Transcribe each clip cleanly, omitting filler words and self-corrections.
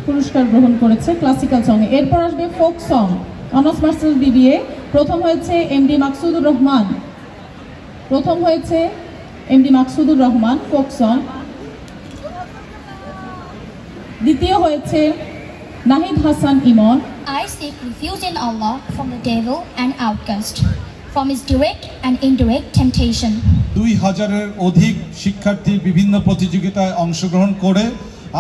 পুরস্কার গ্রহণ করেছে ক্লাসিক্যাল সঙ্গে। এরপর আসবে folk song, honours masters BBA. প্রথম হয়েছে এমডি মাকসুদুর রহমান, প্রথম হয়েছে MD Maksudur Rahman folk song. দ্বিতীয় হয়েছে নাহিদ হাসান ইমন। I seek refuge in Allah from the devil and outcast, from his direct and indirect temptation. 2000-এর অধিক শিক্ষার্থী বিভিন্ন প্রতিযোগিতায় অংশগ্রহণ করে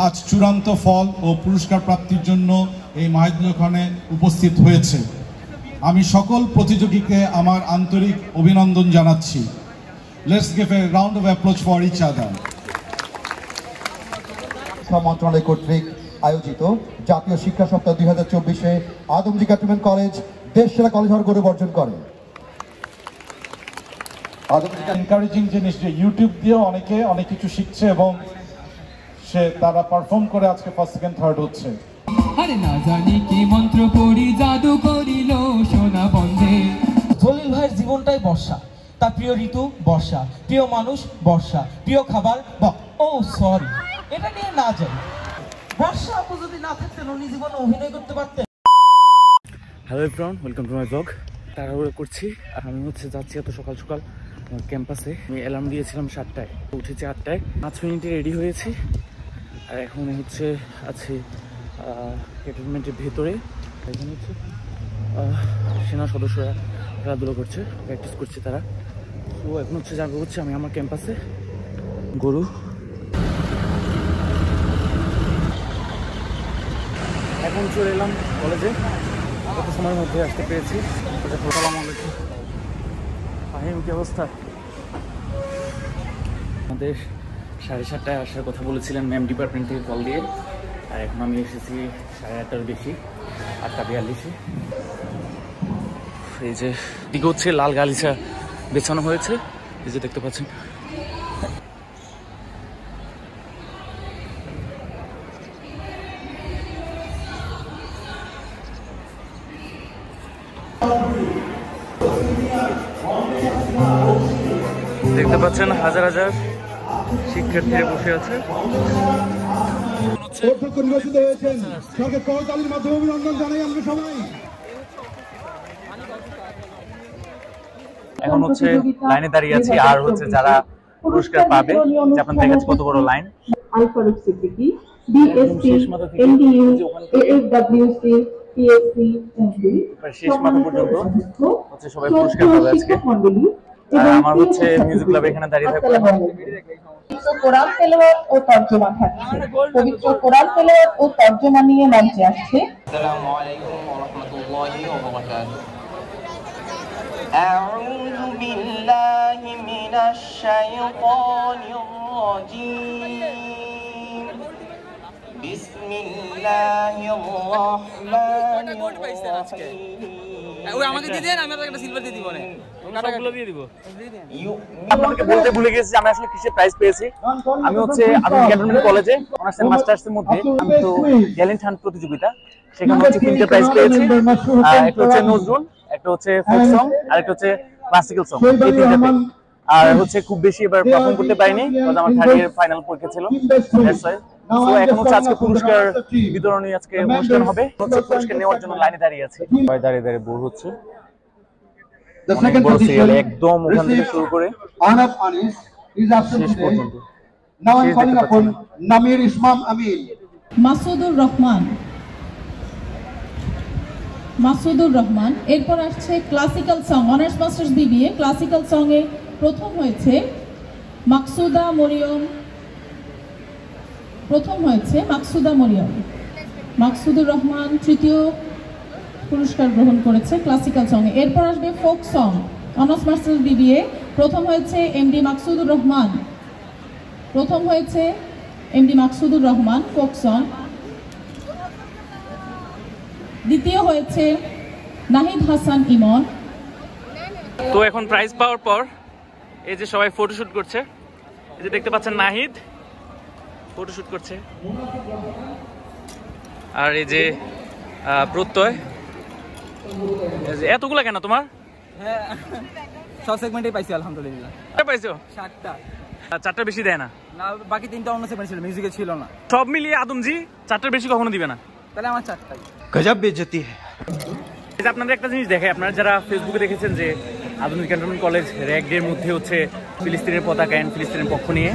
আজ চূড়ান্ত ফল ও পুরস্কার প্রাপ্তির জন্য এই মাহেদুলখানে উপস্থিত হয়েছে। আমি সকল প্রতিযোগীকে আমার আন্তরিক অভিনন্দন জানাচ্ছি। Let's give a round of applause for each other. মন্ত্রণালয় কর্তৃক আয়োজিত জাতীয় শিক্ষা সপ্তাহ 2024-এ আদমজী ক্যান্টনমেন্ট কলেজ দেশ সেরা কলেজ হওয়ার গৌরব অর্জন করে। এনকারেজিং জিনিস যে ইউটিউব দিয়ে অনেকে অনেক কিছু শিখছে এবং তারা পারফর্ম করে আজকে ফার্স্ট সেকেন্ড থার্ড হচ্ছে। আরে না জানি কি মন্ত্র পড়ি জাদু করিল সোনা বন্ধে। জলিল ভাইয়ের জীবনটাই বর্ষা, তার প্রিয় ঋতু বর্ষা, প্রিয় মানুষ বর্ষা, প্রিয় খাবার ও সরি এটা নিয়ে না যাই। বর্ষা আপু যদি না থাকতেন উনি জীবনে অভিনয় করতে পারতেন। Hello everyone, welcome to my blog. তাড়াহুড়ো করছি আর আমি যাচ্ছি এত সকাল সকাল আমার ক্যাম্পাসে। আমি অ্যালার্ম দিয়েছিলাম 7টায়, উঠেছি 8টায়, 5 মিনিটে রেডি হয়েছি। আর এখন আছি ক্যান্টনমেন্টের ভেতরে। এখানে সেনা সদস্যরা খেলাধুলো করছে, প্র্যাকটিস করছে তারা। তো এখন যাবে আমি আমার ক্যাম্পাসে। গরু এখন চলে এলাম কলেজে, কত সময়ের মধ্যে আসতে পেরেছি। কি অবস্থা? আমাদের 7:30টায় আসার কথা বলেছিলেন ম্যাম ডিপার্টমেন্ট থেকে কল দিয়ে, আর এখন আমি এসেছি 8:30টার বেশি, 8:42-এ। এই যে দিকে লাল গালিচা বেছানো হয়েছে, এই যে দেখতে পাচ্ছেন। দেখতে পাচ্ছেন হাজার হাজার শিক্ষার্থীরা বসে আছে। এখন লাইনে দাঁড়িয়ে আছি, আর যারা পুরস্কার পাবে, আপনার দেখাচ্ছে কত বড় লাইন। শেষ মাথা পর্যন্ত সবাই পুরস্কার পাবে আজকে। আমার মিউজিক ক্লাব এখানে দাঁড়িয়ে থাকবে। কোরআন তেলাওয়াত ও তরজমা থাকছে। পবিত্র কোরআন তেলাওয়াত ও তরজমা নিয়ে মঞ্চে আসছে। আসসালামু আলাইকুম ওয়া রাহমাতুল্লাহি ওয়া বারাকাতুহু। আউযু বিল্লাহি মিনাশ শাইতানির রাজীম। বিসমিল্লাহির রাহমানির রাহিম। ওই আমাকে দিয়ে দেন, আমি আপনাকে একটা সিলভার দিয়ে দিব না, সবগুলো দিয়ে দিব। আপনাকে বলতে ভুলে গেছি আমি আসলে কিসে প্রাইজ পেয়েছি। আমি আদম ক্যান্টনমেন্ট কলেজে অনার্স এন্ড মাস্টার্সের মধ্যে আমি তো ট্যালেন্ট হান্ট প্রতিযোগিতা, সেখানে 3টে প্রাইজ পেয়েছি। একটা নজরুল, একটা ফোক সং, আর একটা ক্লাসিক্যাল সং। এই 3টাতে আর খুব বেশি এবার পারফর্ম করতে পারিনি, কারণ আমার 3rd ইয়ার ফাইনাল পরীক্ষা ছিল। That's why. সো এখন আজকে পুরস্কার বিতরণী আজকে অনুষ্ঠান হবে। পুরস্কার নেওয়ার জন্য লাইনে দাঁড়িয়ে আছি। সবাই দাঁড়িয়ে দাঁড়িয়ে বোর হচ্ছে। একদম ওখান থেকে শুরু করে শেষ পর্যন্ত। মাসুদুর রহমান। এরপর আসছে classical song, honours masters BBA. Classical song এ প্রথম হয়েছে মাকসুদা মরিয়ম, মাকসুদুর রহমান তৃতীয় পুরস্কার গ্রহণ করেছে ক্লাসিক্যাল সং এ। এরপর আসবে folk song, honours masters BBA. প্রথম হয়েছে MD Maksudur Rahman folk song. দ্বিতীয় হয়েছে নাহিদ হাসান ইমন। তো এখন প্রাইজ পাওয়ার পর এই যে সবাই ফটোশুট করছে, এই যে দেখতে পাচ্ছেন নাহিদ ফটোশুট করছে, আর এই যে প্রত্যয়। এতগুলা কেন তোমার? হ্যাঁ, সব সেগমেন্টে পাইছি আলহামদুলিল্লাহ। পাইছো? 7টা। 4টা বেশি দেয় না? না বাকি 3টা অন্য সেগমেন্ট ছিল, মিউজিকে ছিল না। সব মিলিয়ে আদমজি 4টার বেশি কখনো দিবে না। তাহলে আমার 4টাই। গজব বেজতি है। আপনাদের একটা জিনিস দেখে, আপনারা যারা ফেসবুকে দেখেছেন যে আধুনিক ক্যান্টনমেন্ট কলেজ র‍্যাগ ডে এর মধ্যে হচ্ছে ফিলিস্তিনের পতাকা এন্ড ফিলিস্তিনের পক্ষ নিয়ে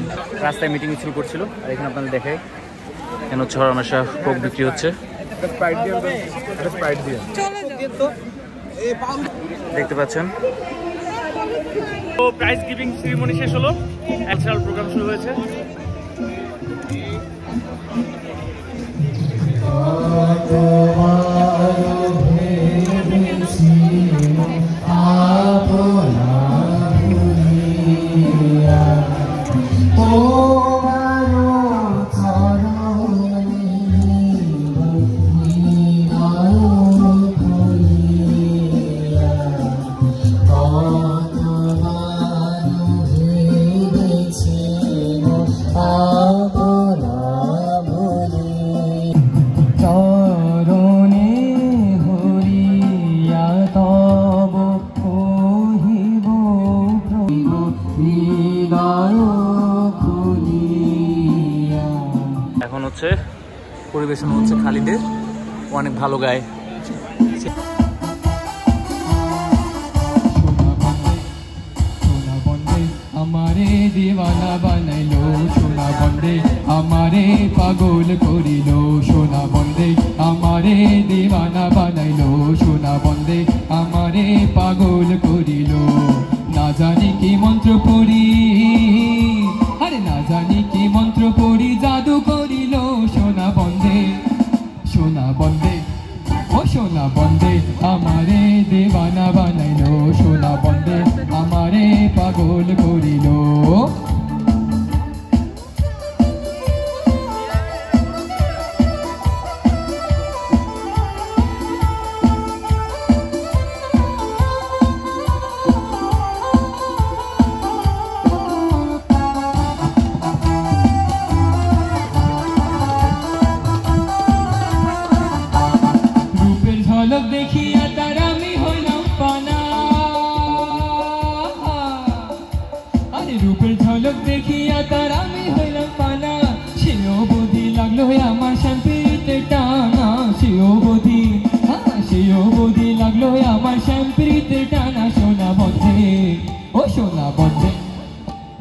রাস্তায় মিটিং মিছিল করছিল। আর এখানে আপনারা দেখে কেন ছড়ামেশা কোক বিক্রি হচ্ছে, দেখতে পাচ্ছেন। তো প্রাইজ গিভিং সেরিমনি শেষ হলো, ন্যাচারাল প্রোগ্রাম শুরু হয়েছে। এখন হচ্ছে পরিবেশন হচ্ছে খালিদের, অনেক ভালো গায়। আমারে দিওয়ানা বানাইলো সোনা বন্দে, আমারে পাগল করিলো সোনা বন্দে, আমারে দিওয়ানা বানাইলো সোনা বন্দে, আমারে পাগল করিলো। না জানি কি মন্ত্র পড়ি, আরে না জানি কি মন্ত্র পড়ি, জাদু করিলো সোনা বন্দে, সোনা বন্দে ও সোনা বন্দে, আমারে দিওয়ানা বানাইলো সোনা বন্দে, আমারে পাগল করিলো। ঝলক দেখিয়া তার আমি হইলাম পানা, আরে রূপের ঝলক দেখিয়া তার আমি হইলাম পানা, সেও বুদ্ধি লাগলো আমার শ্যাম্পিরিতে টানা, সেও বুদ্ধি সেও বুদ্ধি লাগলো আমার শ্যাম্পিরিতে টানা। সোনা বন্ধে ও সোনা বন্ধে,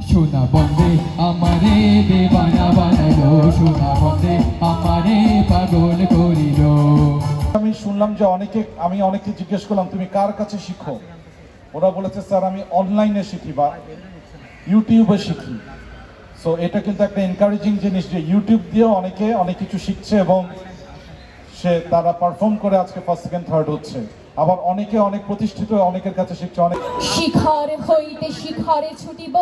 সোনা বন্ধে আমারে দেবানা বানাইলো, সোনা বন্ধে আমারে পাগল করিলো। আমি শুনলাম যে আমি অনেকে জিজ্ঞেস করলাম তুমি কার কাছে শিখো, ওরা বলেছে স্যার আমি অনলাইনে শিখি বা ইউটিউবে শিখি। সো এটা কিন্তু একটা এনকারেজিং জিনিস যে ইউটিউব দিয়েও অনেকে অনেক কিছু শিখছে এবং তারা পারফর্ম করে আজকে ফার্স্ট সেকেন্ড থার্ড হচ্ছে। আবার অনেকে অনেক প্রতিষ্ঠিত অনেকের কাছে শিখছে। অনেক শিখর হইতে শিখরে ছুটিব,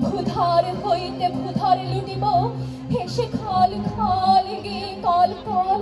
ভূধর হইতে ভূধর লুটিব, হেসে খাল খাল গে কল কল।